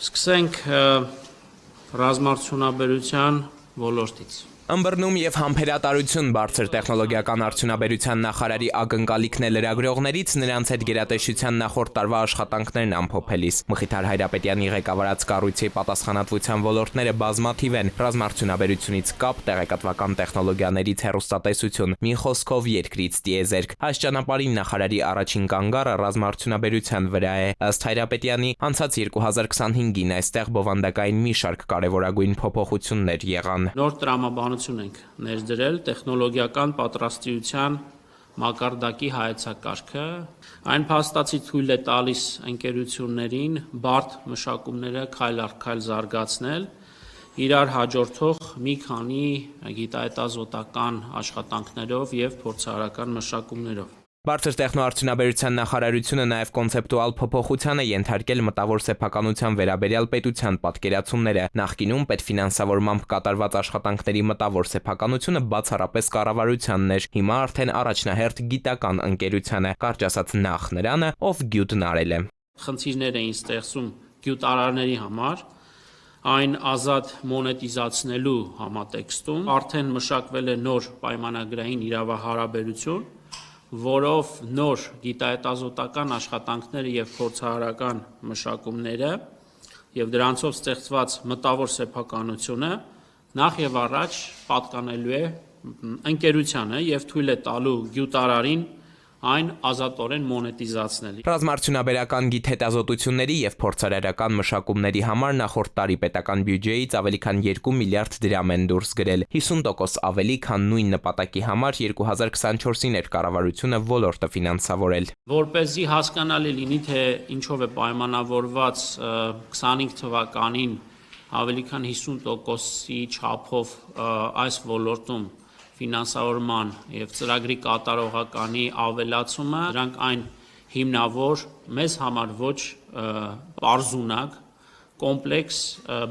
Սկսենք ռազմարդյունաբերության ոլորտից։ Ըմբռնում եւ համբերատարություն բարձր տեխնոլոգիական արդյունաբերության նախարարի ակնկալիքն է լրագրողներից նրանց հետ գերատեսչության նախորդ տարվա աշխատանքներն ամփոփելիս։ Մխիթար Հայրապետյանի ղեկավարած կառույցի պատասխանատվության ոլորտները բազմաթիվ են՝ ռազմարդյունաբերությունից կապ, տեղեկատվական տեխնոլոգիաներից հեռուստատեսություն, մի խոսքով երկրից տիեզերք։ Այս ճանապարհին նախարարի առաջին կանգառը ռազմարդյունաբերության վրա է։ Ըստ Հայրապետյանի, անցած 2025-ին այստեղ բովանդակային մի շարք կարևորագույն փոփոխություններ եղան։ Նոր տրամաբանություն ենք ներդրել տեխնոլոգիական պատրաստության մակարդակի հայեցակարգը, այն փաստացի թույլ է տալիս ընկերություններին բարդ մշակումները քայլ առ քայլ զարգացնել, իրար հաջորդող մի քանի գիտահետազոտական աշխատանքներով եւ փորձարարական մշակումներով։ Բարձր տեխնոարդյունաբերության նախարարությունը նաև կոնցեպտուալ փոփոխության է ենթարկել մտավոր սեփականության վերաբերյալ պետության պատկերացումները։ Նախկինում պետֆինանսավորմամբ կատարված աշխատանքների մտավոր սեփականությունը բացառապես կառավարությանն էր, հիմա արդեն առաջնահերթ գիտական ընկերությանը, կարճ ասած նախ նրանը, ով գյուտն արել է։ Խնդիրներ էին ստեղծում գյուտարարների համար, այն ազատ մոնետիզացնելու համատեքստում արդեն մշակվել է նոր պայմանագրային իրավահարաբերություն, որով նոր գիտահետազոտական աշխատանքները եւ փորձարարական մշակումները եւ դրանցով ստեղծված մտավոր սեփականությունը նախ եւ առաջ պատկանելու է ընկերությանը եւ թույլ է տալու գյուտարարին այն ազատորեն մոնետիզացնել։ Ռազմարդյունաբերական գիտհետազոտությունների եւ փորձարարական մշակումների համար նախորդ տարի պետական բյուջեից ավելի քան 2 միլիարդ դրամ են դուրս գրել, 50% ավելի, քան նույն նպատակի համար 2024-ին էր կառավարությունը ոլորտը ֆինանսավորել։ Որպեսզի հասկանալի լինի, թե ինչով է պայմանավորված 25 թվականին ավելի քան 50%-ի չափով այս ոլորտում ֆինանսավորման եւ ծրագրի կատարողականի ավելացումը, դրանք այն հիմնավոր, մեզ համար ոչ պարզունակ, կոմպլեքս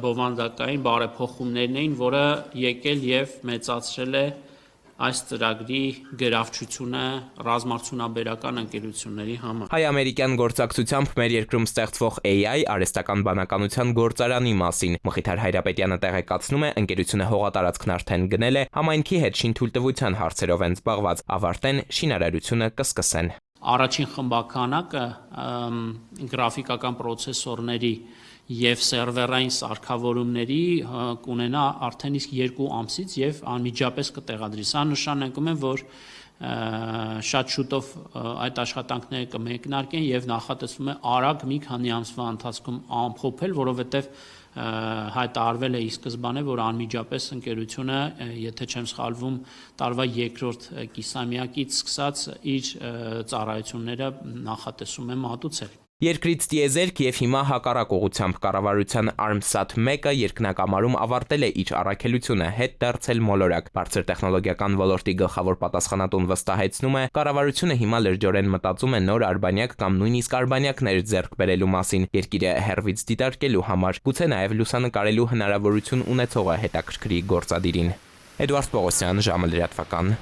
բովանդակային բարեփոխումներն էին, որը եկել եւ մեծացրել է այս ծրագրի գրավչությունը ռազմարդյունաբերական ընկերությունների համար։ Հայ-ամերիկյան գործակցությամբ մեր երկրում ստեղծվող AI արհեստական բանականության գործարանի մասին Մխիթար Հայրապետյանը տեղեկացնում է, ընկերությունը հողատարածքն արդեն գնել է, համայնքի հետ շինթույլտվության հարցերով են զբաղված, ավարտեն շինարարությունը կսկսեն։ Առաջին խմբականակը գրաֆիկական պրոցեսորների եւ սերվերային սարքավորումների կունենա արդեն իսկ 2 ամսից եւ անմիջապես կտեղադրի։ Սա նշանակում է, որ շատ շուտով այդ աշխատանքները կմեկնարկեն եւ նախատեսվում է արագ մի քանի ամսվա ընթացքում ամփոփել, որովհետեւ հայտարարվել է ի սկզբանե, որ անմիջապես ընկերությունը, եթե չեմ սխալվում, տարվա 2-րդ կիսամյակից սկսած իր ծառայությունները նախատեսում է մատուցել։ Երկրից տիեզերք եւ հիմա հակառակ ուղղությամբ կառավարության Armsat-1-ը երկնակամարում ավարտել է իր առաքելությունը, հետ դարձել մոլորակ։ Բարձր տեխնոլոգիական ոլորտի գլխավոր պատասխանատուն վստահեցնում է, կառավարությունը հիմա լրջորեն մտածում է նոր արբանյակ կամ նույնիսկ արբանյակներ ձեռք բերելու մասին, երկիրը հեռվից դիտարկելու համար, գուցե նաեւ լուսանկարելու հնարավորություն ունեցողը հետաքրքրի գործադիրին։ Էդուարդ Պողոսյան, ժամը լրատվական։